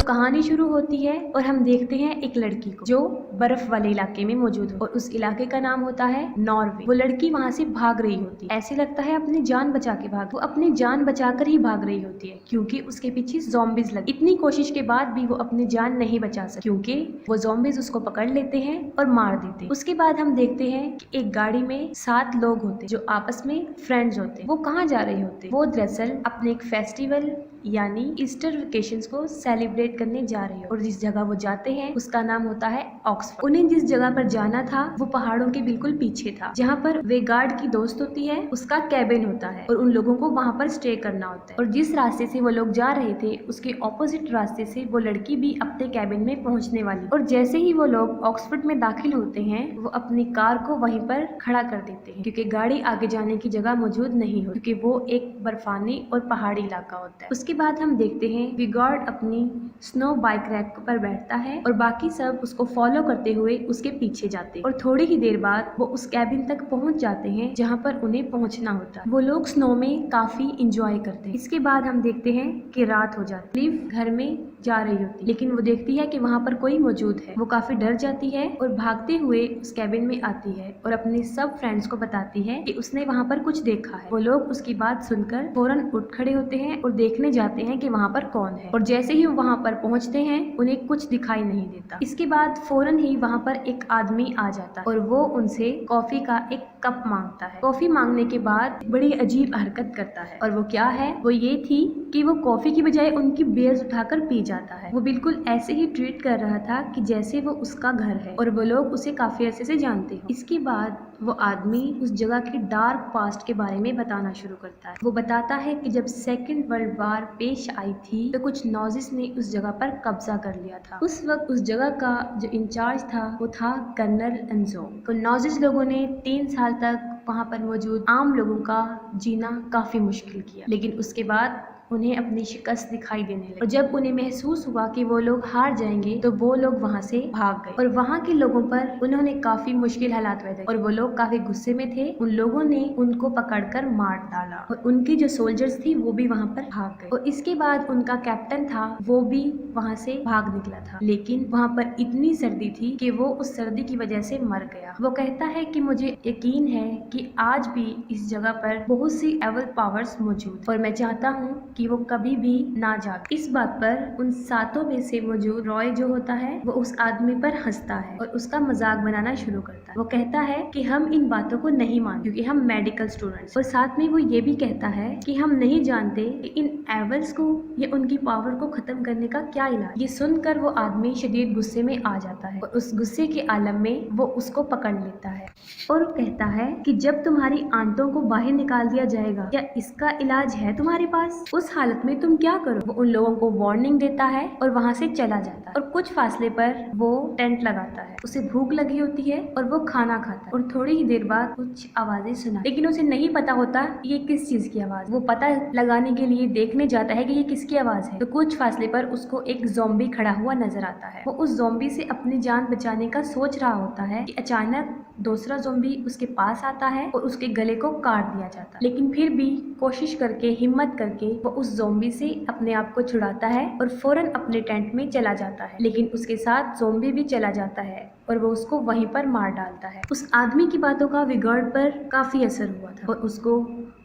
कहानी शुरू होती है और हम देखते हैं एक लड़की को जो बर्फ वाले इलाके में मौजूद है और उस इलाके का नाम होता है नॉर्वे। वो लड़की वहाँ से भाग रही होती है, ऐसे लगता है अपनी जान बचा के भाग। वो अपनी जान बचाकर ही भाग रही होती है क्योंकि उसके पीछे ज़ॉम्बीज लगे। इतनी कोशिश के बाद भी वो अपनी जान नहीं बचा सकती क्योंकि वो ज़ॉम्बीज उसको पकड़ लेते हैं और मार देते हैं। उसके बाद हम देखते हैं कि एक गाड़ी में 7 लोग होते जो आपस में फ्रेंड्स होते। वो कहाँ जा रहे होते? वो दरअसल अपने एक फेस्टिवल यानी ईस्टर वेकेशंस को सेलिब्रेट करने जा रहे हो और जिस जगह वो जाते हैं उसका नाम होता है ऑक्सफोर्ड। उन्हें जिस जगह पर जाना था वो पहाड़ों के बिल्कुल पीछे था जहाँ पर वेगार्ड की दोस्त होती है, उसका कैबिन होता है और उन लोगों को वहाँ पर स्टे करना होता है। और जिस रास्ते से वो लोग जा रहे थे उसके ऑपोजिट रास्ते से वो लड़की भी अपने कैबिन में पहुँचने वाली। और जैसे ही वो लोग ऑक्सफोर्ड में दाखिल होते हैं वो अपनी कार को वहीं पर खड़ा कर देते हैं क्योंकि गाड़ी आगे जाने की जगह मौजूद नहीं हो क्योंकि वो एक बर्फानी और पहाड़ी इलाका होता है। उसके बाद हम देखते हैं वेगार्ड अपनी स्नो बाइक रैक पर बैठता है और बाकी सब उसको फॉलो करते हुए उसके पीछे जाते हैं और थोड़ी ही देर बाद वो उस कैबिन तक पहुंच जाते हैं जहां पर उन्हें पहुंचना होता है। वो लोग स्नो में काफी इंजॉय करते हैं। इसके बाद हम देखते हैं कि रात हो जाती है। लिव घर में जा रही होती लेकिन वो देखती है कि वहाँ पर कोई मौजूद है। वो काफी डर जाती है और भागते हुए उस कैबिन में आती है और अपने सब फ्रेंड्स को बताती है कि उसने वहाँ पर कुछ देखा है। वो लोग उसकी बात सुनकर फौरन उठ खड़े होते हैं और देखने जाते हैं कि वहाँ पर कौन है। और जैसे ही वो वहाँ पर पहुँचते हैं उन्हें कुछ दिखाई नहीं देता। इसके बाद फौरन ही वहाँ पर एक आदमी आ जाता है और वो उनसे कॉफी का एक कप मांगता है। कॉफी मांगने के बाद बड़ी अजीब हरकत करता है और वो क्या है, वो ये थी कि वो कॉफी की बजाय उनकी बियर्स उठाकर पी जाता है। वो बिल्कुल ऐसे ही ट्रीट कर रहा था कि जैसे वो उसका घर है और वो लोग उसे काफी अरसे से जानते हैं। इसके बाद वो आदमी उस जगह के डार्क पास्ट के बारे में बताना शुरू करता है। वो बताता है कि जब सेकेंड वर्ल्ड वार पेश आई थी तो कुछ नॉजिस ने उस जगह पर कब्जा कर लिया था। उस वक्त उस जगह का जो इंचार्ज था वो था कर्नल एंजो। तो नॉजिस लोगों ने 3 साल तक वहाँ पर मौजूद आम लोगों का जीना काफी मुश्किल किया, लेकिन उसके बाद उन्हें अपनी शिकस्त दिखाई देने लगी और जब उन्हें महसूस हुआ कि वो लोग हार जाएंगे तो वो लोग वहाँ से भाग गए और वहाँ के लोगों पर उन्होंने काफी मुश्किल हालात पैदा और वो लोग काफी गुस्से में थे। उन लोगों ने उनको पकड़कर मार डाला और उनकी जो सोल्जर्स थी वो भी वहाँ पर भाग गए और इसके बाद उनका कैप्टन था वो भी वहाँ से भाग निकला था, लेकिन वहाँ पर इतनी सर्दी थी कि वो उस सर्दी की वजह से मर गया। वो कहता है कि मुझे यकीन है कि आज भी इस जगह पर बहुत सी एवल पावर्स मौजूद और मैं चाहता हूँ कि वो कभी भी ना जागे। इस बात पर उन 7 में से मौजूद रॉय जो होता है वो उस आदमी पर हंसता है और उसका मजाक बनाना शुरू करता है। वो कहता है कि हम इन बातों को नहीं मानते क्योंकि हम मेडिकल स्टूडेंट्स, और साथ में वो ये भी कहता है कि हम नहीं जानते कि इन एवल्स को या उनकी पावर को खत्म करने का क्या इलाज। ये सुनकर वो आदमी शदीद गुस्से में आ जाता है और उस गुस्से के आलम में वो उसको पकड़ लेता है और कहता है कि जब तुम्हारी आंतों को बाहर निकाल दिया जाएगा क्या इसका इलाज है तुम्हारे पास? उस हालत में तुम क्या करो? वो उन लोगों को वार्निंग देता है और वहाँ से चला जाता है और कुछ फासले पर वो टेंट लगाता है। उसे भूख लगी होती है और वो खाना खाता है और थोड़ी ही देर बाद कुछ आवाजें सुना, लेकिन उसे नहीं पता होता ये किस चीज की आवाज। वो पता लगाने के लिए देखने जाता है कि ये किसकी आवाज है। तो कुछ फासले पर उसको एक ज़ॉम्बी खड़ा हुआ नजर आता है। वो उस ज़ॉम्बी से अपनी जान बचाने का सोच रहा होता है कि अचानक दूसरा ज़ॉम्बी उसके पास आता है और उसके गले को काट दिया जाता है, लेकिन फिर भी कोशिश करके हिम्मत करके वो उस ज़ॉम्बी से अपने आप को छुड़ाता है और फौरन अपने टेंट में चला जाता है, लेकिन उसके साथ ज़ॉम्बी भी चला जाता है और वो उसको वहीं पर मार डालता है। उस आदमी की बातों का वेगार्ड पर काफी असर हुआ था और उसको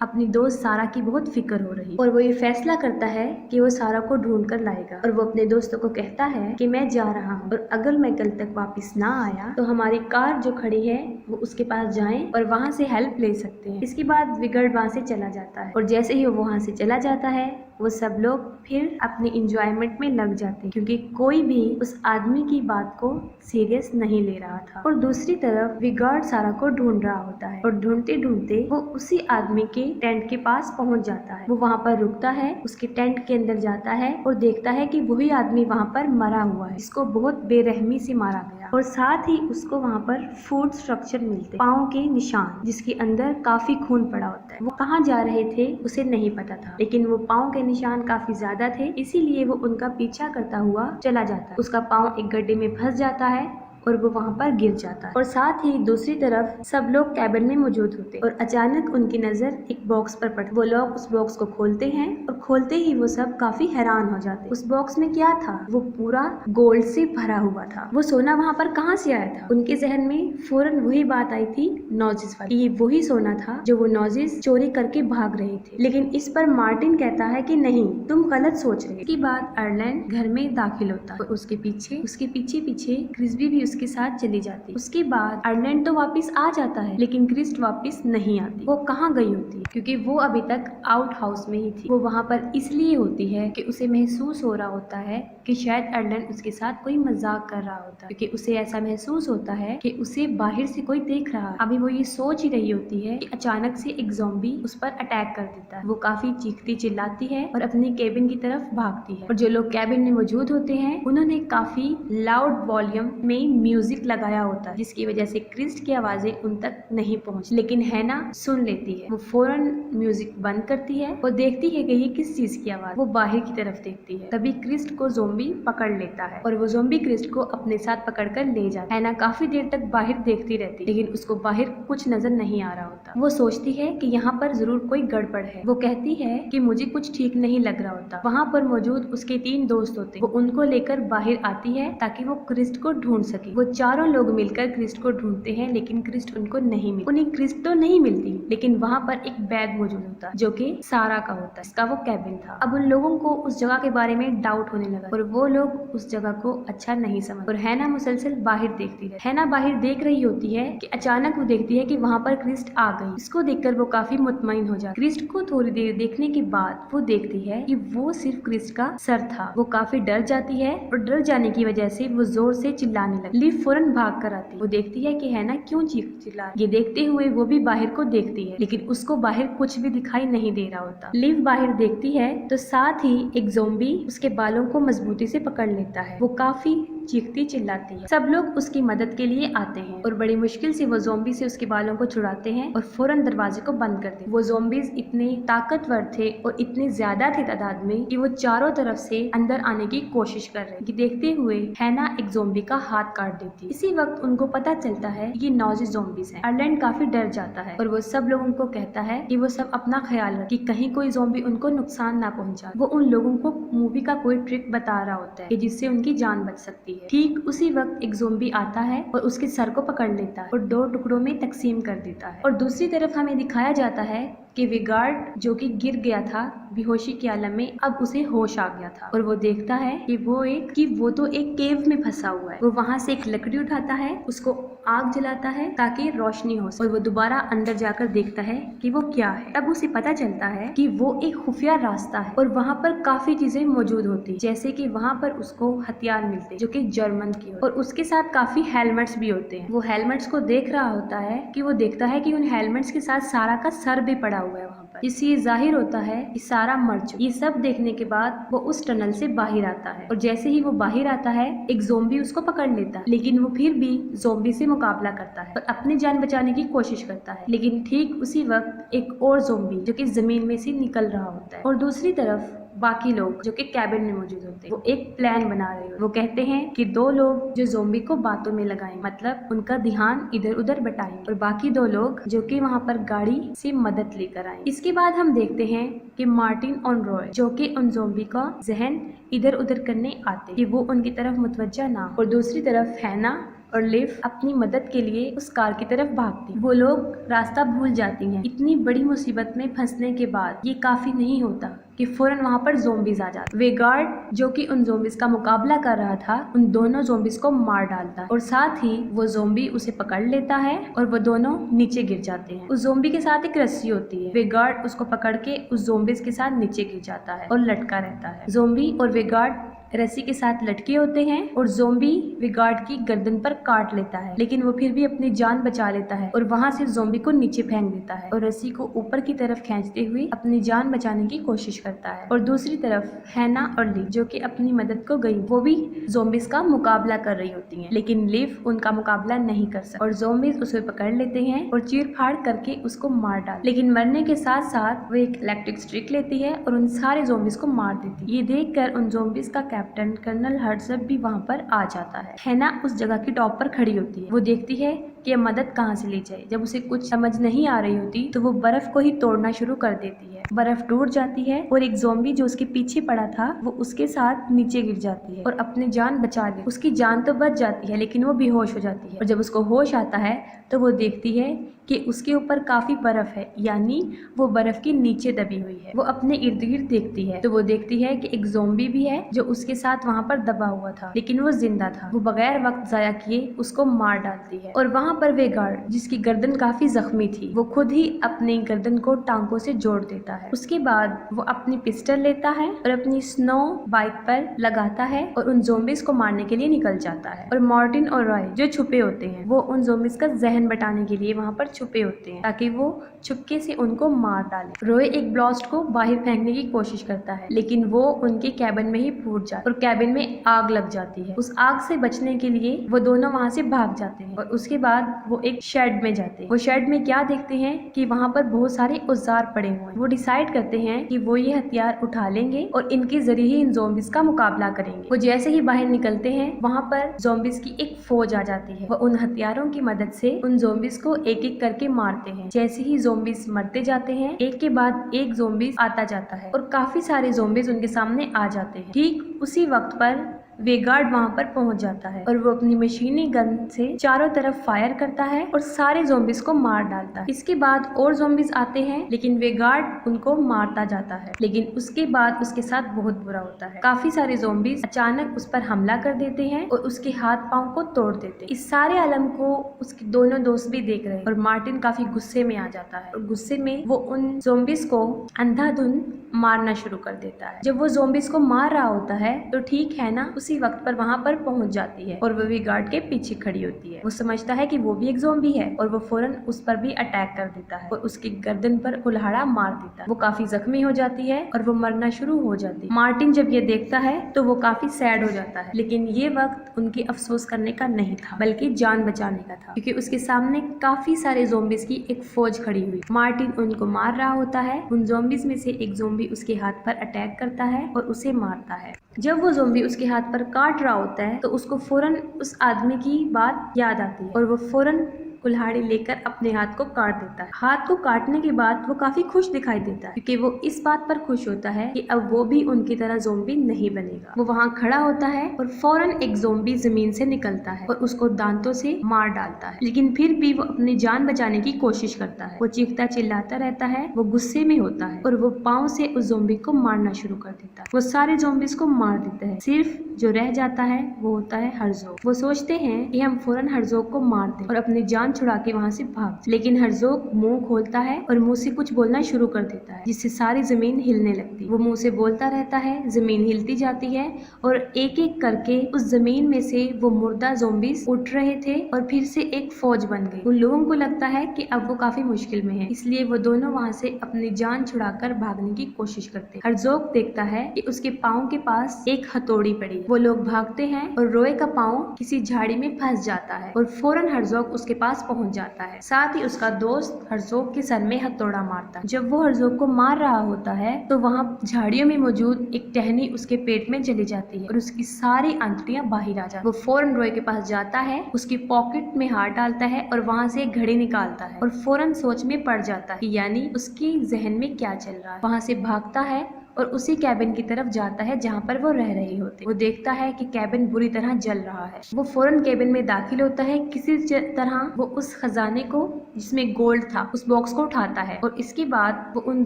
अपनी दोस्त सारा की बहुत फिक्र हो रही और वो ये फैसला करता है कि वो सारा को ढूंढ कर लाएगा और वो अपने दोस्तों को कहता है कि मैं जा रहा हूँ और अगर मैं कल तक वापस ना आया तो हमारी कार जो खड़ी है वो उसके पास जाएं और वहाँ से हेल्प ले सकते हैं। इसके बाद वेगार्ड वहाँ से चला जाता है और जैसे ही वो वहाँ से चला जाता है वो सब लोग फिर अपनी इंजॉयमेंट में लग जाते हैं क्योंकि कोई भी उस आदमी की बात को सीरियस नहीं ले रहा था। और दूसरी तरफ वेगार्ड सारा को ढूंढ रहा होता है और ढूंढते ढूंढते वो उसी आदमी के टेंट के पास पहुंच जाता है। वो वहाँ पर रुकता है, उसके टेंट के अंदर जाता है और देखता है कि वही आदमी वहाँ पर मरा हुआ है, जिसको बहुत बेरहमी से मारा गया और साथ ही उसको वहाँ पर फूड स्ट्रक्चर मिलते, पाँव के निशान जिसके अंदर काफी खून पड़ा होता है। वो कहाँ जा रहे थे उसे नहीं पता था, लेकिन वो पाँव के निशान काफी ज्यादा थे, इसीलिए वो उनका पीछा करता हुआ चला जाता है। उसका पाँव एक गड्ढे में फंस जाता है और वो वहाँ पर गिर जाता है। और साथ ही दूसरी तरफ सब लोग कैबिन में मौजूद होते और अचानक उनकी नजर एक बॉक्स पर पड़ती। वो लोग उस बॉक्स को खोलते हैं और खोलते ही वो सब काफी हैरान हो जाते। उस बॉक्स में क्या था? वो पूरा गोल्ड से भरा हुआ था। वो सोना वहाँ पर कहाँ से आया था? उनके जहन में फौरन वही बात आई थी, नॉजिस वाली। ये वही सोना था जो वो नॉजिस चोरी करके भाग रहे थे। लेकिन इस पर मार्टिन कहता है कि नहीं, तुम गलत सोच रहे। इसके बाद आयरलैंड घर में दाखिल होता है और उसके पीछे पीछे क्रिस्बी भी उसके साथ चली जाती। उसके बाद आयरलैंड तो वापस आ जाता है लेकिन क्रिस्ट वापस नहीं आती। वो कहाँ गई होती? क्योंकि वो अभी तक आउट हाउस में ही थी। वो वहाँ पर इसलिए होती है कि उसे महसूस हो रहा होता है कि शायद आयरलैंड उसके साथ कोई मजाक कर रहा होता है, क्योंकि उसे ऐसा महसूस होता है कि उसे बाहर से कोई देख रहा है। अभी वो ये सोच ही रही होती है कि अचानक से एक ज़ॉम्बी उस पर अटैक कर देता है। वो काफी चीखती चिल्लाती है और अपनी केबिन की तरफ भागती है। और जो लोग केबिन में मौजूद होते हैं उन्होंने काफी लाउड वॉल्यूम में म्यूजिक लगाया होता है, जिसकी वजह से क्रिस्ट की आवाजें उन तक नहीं पहुंच। लेकिन हैना सुन लेती है। वो फौरन म्यूजिक बंद करती है और देखती है कि ये किस चीज की आवाज। वो बाहर की तरफ देखती है। तभी क्रिस्ट को ज़ॉम्बी पकड़ लेता है और वो ज़ॉम्बी क्रिस्ट को अपने साथ पकड़कर ले जाता है। हैना काफी देर तक बाहर देखती रहती लेकिन उसको बाहर कुछ नजर नहीं आ रहा होता। वो सोचती है कि यहाँ पर जरूर कोई गड़बड़ है। वो कहती है कि मुझे कुछ ठीक नहीं लग रहा होता। वहाँ पर मौजूद उसके 3 दोस्त होते। वो उनको लेकर बाहर आती है ताकि वो क्रिस्ट को ढूंढ सके। वो चारों लोग मिलकर क्रिस्ट को ढूंढते हैं लेकिन क्रिस्ट उनको नहीं मिलती। उन्हें क्रिस्ट तो नहीं मिलती लेकिन वहाँ पर एक बैग मौजूद होता जो कि सारा का होता, इसका वो कैबिन था। अब उन लोगों को उस जगह के बारे में डाउट होने लगा और वो लोग उस जगह को अच्छा नहीं समझ। और हैना मुसलसल बाहर देखती है। हैना बाहर देख रही होती है कि अचानक वो देखती है कि वहाँ पर क्रिस्ट आ गई। इसको देखकर वो काफी मुतमईन हो जाती। क्रिस्ट को थोड़ी देर देखने के बाद वो देखती है कि वो सिर्फ क्रिस्ट का सर था। वो काफी डर जाती है और डर जाने की वजह से वो जोर से चिल्लाने लगती। लिव फौरन भाग कर आती। वो देखती है कि हैना क्यों चिल्ला। ये देखते हुए वो भी बाहर को देखती है लेकिन उसको बाहर कुछ भी दिखाई नहीं दे रहा होता। लिव बाहर देखती है तो साथ ही एक ज़ॉम्बी उसके बालों को मजबूती से पकड़ लेता है। वो काफी चीखती चिल्लाती है। सब लोग उसकी मदद के लिए आते हैं और बड़ी मुश्किल से वो ज़ॉम्बी से उसके बालों को छुड़ाते हैं और फौरन दरवाजे को बंद कर देते। वो ज़ॉम्बीज इतने ताकतवर थे और इतने ज्यादा थे तादाद में कि वो चारों तरफ से अंदर आने की कोशिश कर रहे। देखते हुए हैना एक ज़ॉम्बी का हाथ काट देती। इसी वक्त उनको पता चलता है ये नॉजिस ज़ॉम्बीज हैं। आयरलैंड काफी डर जाता है और वो सब लोगों को कहता है कि वो सब अपना ख्याल रखें कि कहीं कोई ज़ॉम्बी उनको नुकसान ना पहुंचा। वो उन लोगों को मूवी का कोई ट्रिक बता रहा होता है कि जिससे उनकी जान बच सकती है। ठीक उसी वक्त एक ज़ॉम्बी आता है और उसके सर को पकड़ लेता है और 2 टुकड़ों में तकसीम कर देता है। और दूसरी तरफ हमें दिखाया जाता है कि विगार्ड जो कि गिर गया था बेहोशी के आलम में, अब उसे होश आ गया था और वो देखता है कि वो तो एक केव में फंसा हुआ है। वो वहाँ से एक लकड़ी उठाता है, उसको आग जलाता है ताकि रोशनी हो और वो दोबारा अंदर जाकर देखता है कि वो क्या है। तब उसे पता चलता है कि वो एक खुफिया रास्ता है और वहाँ पर काफी चीजें मौजूद होती, जैसे कि वहाँ पर उसको हथियार मिलते जो कि जर्मन की और उसके साथ काफी हेलमेट्स भी होते हैं। वो हेलमेट्स को देख रहा होता है कि वो देखता है कि उन हेलमेट्स के साथ सारा का सर भी पड़ा हुआ है वहाँ पर, जिससे ये जाहिर होता है कि सारा मर चुका। ये सब देखने के बाद वो उस टनल से बाहर आता है और जैसे ही वो बाहर आता है एक ज़ॉम्बी उसको पकड़ लेता है, लेकिन वो फिर भी ज़ॉम्बी से मुकाबला करता है और अपनी जान बचाने की कोशिश करता है। लेकिन ठीक उसी वक्त एक और ज़ॉम्बी जो कि जमीन में से निकल रहा होता है और दूसरी तरफ बाकी लोग जो कि कैबिन में मौजूद होते हैं वो एक प्लान बना रहे हो। वो कहते हैं कि 2 लोग जो ज़ॉम्बी को बातों में लगाएं, मतलब उनका ध्यान इधर उधर बटाएं और बाकी 2 लोग जो कि वहाँ पर गाड़ी से मदद लेकर आए। इसके बाद हम देखते हैं कि मार्टिन और रॉय जो कि उन ज़ॉम्बी का जहन इधर उधर करने आते कि वो उनकी तरफ मुतवज्जा ना हो और दूसरी तरफ हैना और लिव अपनी मदद के लिए उस कार की तरफ भागती। वो लोग रास्ता भूल जाती हैं। इतनी बड़ी मुसीबत में फंसने के बाद ये काफी नहीं होता कि फौरन वहाँ पर ज़ॉम्बीज आ जाते। वेगार्ड जो कि उन ज़ॉम्बीज का मुकाबला कर रहा था उन दोनों ज़ॉम्बीज को मार डालता है और साथ ही वो ज़ॉम्बी उसे पकड़ लेता है और वो दोनों नीचे गिर जाते हैं। उस ज़ॉम्बी के साथ एक रस्सी होती है। वेगार्ड उसको पकड़ के उस ज़ॉम्बीज के साथ नीचे गिर जाता है और लटका रहता है। ज़ॉम्बी और वेगार्ड रस्सी के साथ लटके होते हैं और ज़ॉम्बी विगार्ड की गर्दन पर काट लेता है, लेकिन वो फिर भी अपनी जान बचा लेता है और वहाँ से ज़ॉम्बी को नीचे फेंक देता है और रस्सी को ऊपर की तरफ खींचते हुए अपनी जान बचाने की कोशिश करता है। और दूसरी तरफ हैना और लिव जो कि अपनी मदद को गई, वो भी ज़ॉम्बीज का मुकाबला कर रही होती हैं, लेकिन लिव उनका मुकाबला नहीं कर सकती और ज़ॉम्बीज उसे पकड़ लेते हैं और चीर फाड़ करके उसको मार डाल। लेकिन मरने के साथ साथ वो एक इलेक्ट्रिक स्ट्रिक लेती है और उन सारे ज़ॉम्बीज को मार देती है। ये देख कर उन ज़ॉम्बीज का कैप्टन कर्नल हर्ट्जब भी वहाँ पर आ जाता है। हैना उस जगह की टॉप पर खड़ी होती है। वो देखती है कि मदद कहाँ से ली जाए। जब उसे कुछ समझ नहीं आ रही होती तो वो बर्फ को ही तोड़ना शुरू कर देती है। बर्फ टूट जाती है और एक ज़ॉम्बी जो उसके पीछे पड़ा था वो उसके साथ नीचे गिर जाती है और अपनी जान बचा ले। उसकी जान तो बच जाती है लेकिन वो बेहोश हो जाती है और जब उसको होश आता है तो वो देखती है कि उसके ऊपर काफी बर्फ है, यानी वो बर्फ के नीचे दबी हुई है। वो अपने इर्द गिर्द देखती है तो वो देखती है कि एक ज़ॉम्बी भी है जो उसके साथ वहाँ पर दबा हुआ था, लेकिन वो जिंदा था। वो बगैर वक्त जाया किए उसको मार डालती है और वहाँ पर वे गार्ड जिसकी गर्दन काफी जख्मी थी वो खुद ही अपनी गर्दन को टांगों से जोड़ देता है। उसके बाद वो अपनी पिस्टल लेता है और अपनी स्नो बाइक पर लगाता है और उन ज़ॉम्बीज को मारने के लिए निकल जाता है। और मार्टिन और रॉय जो छुपे होते हैं वो उन ज़ॉम्बीज का जहन बटाने के लिए वहाँ पर छुपे होते हैं ताकि वो चुपके से उनको मार डाले। रॉय एक ब्लास्ट को बाहर फेंकने की कोशिश करता है लेकिन वो उनके कैबिन में ही फूट जाता है और कैबिन में आग लग जाती है। उस आग से बचने के लिए वो दोनों वहाँ से भाग जाते हैं और उसके बाद वो एक शेड में जाते हैं। वो शेड में क्या देखते हैं कि वहाँ पर बहुत सारे औजार पड़े हुए हैं। वो डिसाइड करते हैं कि वो ये हथियार उठा लेंगे और इनके जरिए ही इन ज़ॉम्बीज का मुकाबला करेंगे। वो जैसे ही बाहर निकलते हैं वहाँ पर ज़ॉम्बीज की एक फौज आ जाती है। वो उन हथियारों की मदद से उन ज़ॉम्बीज को एक एक करके मारते हैं। जैसे ही ज़ॉम्बीज मरते जाते हैं एक के बाद एक ज़ॉम्बीज आता जाता है और काफी सारे ज़ॉम्बीज उनके सामने आ जाते हैं। ठीक उसी वक्त पर वेगार्ड वहाँ पर पहुंच जाता है और वो अपनी मशीनी गन से चारों तरफ फायर करता है और सारे ज़ॉम्बीज को मार डालता है। इसके बाद और ज़ॉम्बीज आते हैं लेकिन वेगार्ड उनको मारता जाता है, लेकिन उसके बाद उसके साथ बहुत बुरा होता है। काफी सारे ज़ॉम्बीज अचानक उस पर हमला कर देते हैं और उसके हाथ पांव को तोड़ देते हैं। इस सारे आलम को उसके दोनों दोस्त भी देख रहे हैं और मार्टिन काफी गुस्से में आ जाता है और गुस्से में वो उन ज़ॉम्बीज को अंधाधुंध मारना शुरू कर देता है। जब वो ज़ॉम्बीज को मार रहा होता है तो ठीक है ना उसी वक्त पर वहाँ पर पहुंच जाती है और वो भी गार्ड के पीछे खड़ी होती है। वो समझता है कि वो भी एक ज़ॉम्बी है और वो फौरन उस पर भी अटैक कर देता है और उसकी गर्दन पर कुल्हाड़ा मार देता है। वो काफी जख्मी हो जाती है और वो मरना शुरू हो जाती है। मार्टिन जब ये देखता है तो वो काफी सैड हो जाता है, लेकिन ये वक्त उनके अफसोस करने का नहीं था बल्कि जान बचाने का था, क्योंकि उसके सामने काफी सारे ज़ॉम्बीज की एक फौज खड़ी हुई। मार्टिन उनको मार रहा होता है। उन ज़ॉम्बीज में से एक ज़ॉम्बी उसके हाथ पर अटैक करता है और उसे मारता है। जब वो ज़ॉम्बी उसके हाथ पर काट रहा होता है तो उसको फौरन उस आदमी की बात याद आती है और वो फौरन कुल्हाड़ी लेकर अपने हाथ को काट देता है। हाथ को काटने के बाद वो काफी खुश दिखाई देता है क्योंकि वो इस बात पर खुश होता है कि अब वो भी उनकी तरह ज़ॉम्बी नहीं बनेगा। वो वहाँ खड़ा होता है और फौरन एक ज़ॉम्बी जमीन से निकलता है और उसको दांतों से मार डालता है, लेकिन फिर भी वो अपनी जान बचाने की कोशिश करता है। वो चीखता चिल्लाता रहता है, वो गुस्से में होता है और वो पाँव से उस ज़ॉम्बी को मारना शुरू कर देता है। वो सारे ज़ॉम्बीज को मार देता है, सिर्फ जो रह जाता है वो होता है हर्ज़ोग। वो सोचते हैं कि हम फौरन हर्ज़ोग को मार दें और अपनी जान छुड़ा के वहाँ से भाग, लेकिन हर्ज़ोग मुंह खोलता है और मुंह से कुछ बोलना शुरू कर देता है जिससे सारी जमीन हिलने लगती है। वो मुंह से बोलता रहता है, जमीन हिलती जाती है और एक एक करके उस जमीन में से वो मुर्दा ज़ॉम्बीज उठ रहे थे और फिर से एक फौज बन गई। उन लोगों को लगता है कि अब वो काफी मुश्किल में है, इसलिए वो दोनों वहाँ से अपनी जान छुड़ाकर भागने की कोशिश करते हैं। हर्ज़ोग देखता है कि उसके पाँव के पास एक हथौड़ी पड़ी है। वो लोग भागते हैं और रॉय का पाँव किसी झाड़ी में फंस जाता है और फौरन हर्ज़ोग उसके पास पहुंच जाता है। साथ ही उसका दोस्त हर्ज़ोग के सर में हथौड़ा मारता है। जब वो हर्ज़ोग को मार रहा होता है तो वहाँ झाड़ियों में मौजूद एक टहनी उसके पेट में चली जाती है और उसकी सारी आंतड़ियां बाहर आ जाती है। वो फौरन रॉय के पास जाता है, उसकी पॉकेट में हाथ डालता है और वहाँ से एक घड़ी निकालता है और फौरन सोच में पड़ जाता है, यानी उसकी जहन में क्या चल रहा है। वहाँ से भागता है और उसी कैबिन की तरफ जाता है जहाँ पर वो रह रही होती। वो देखता है कि कैबिन बुरी तरह जल रहा है। वो फौरन कैबिन में दाखिल होता है। किसी तरह वो उस खजाने को जिसमें गोल्ड था उस बॉक्स को उठाता है और इसके बाद वो उन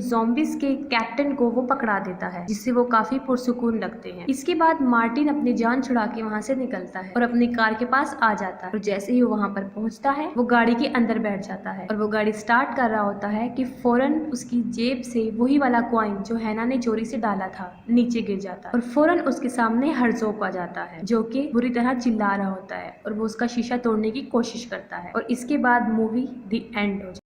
ज़ॉम्बीज के कैप्टन को वो पकड़ा देता है, जिससे वो काफी पुरसुकून लगते हैं। इसके बाद मार्टिन अपनी जान छुड़ा के वहाँ से निकलता है और अपनी कार के पास आ जाता है और जैसे ही वो वहाँ पर पहुँचता है वो गाड़ी के अंदर बैठ जाता है और वो गाड़ी स्टार्ट कर रहा होता है कि फौरन उसकी जेब से वही वाला कॉइन जो हैना ने चोरी से डाला था नीचे गिर जाता है और फौरन उसके सामने हर्ज़ोग आ जाता है जो कि बुरी तरह चिल्ला रहा होता है और वो उसका शीशा तोड़ने की कोशिश करता है और इसके बाद मूवी द एंड हो जाती है।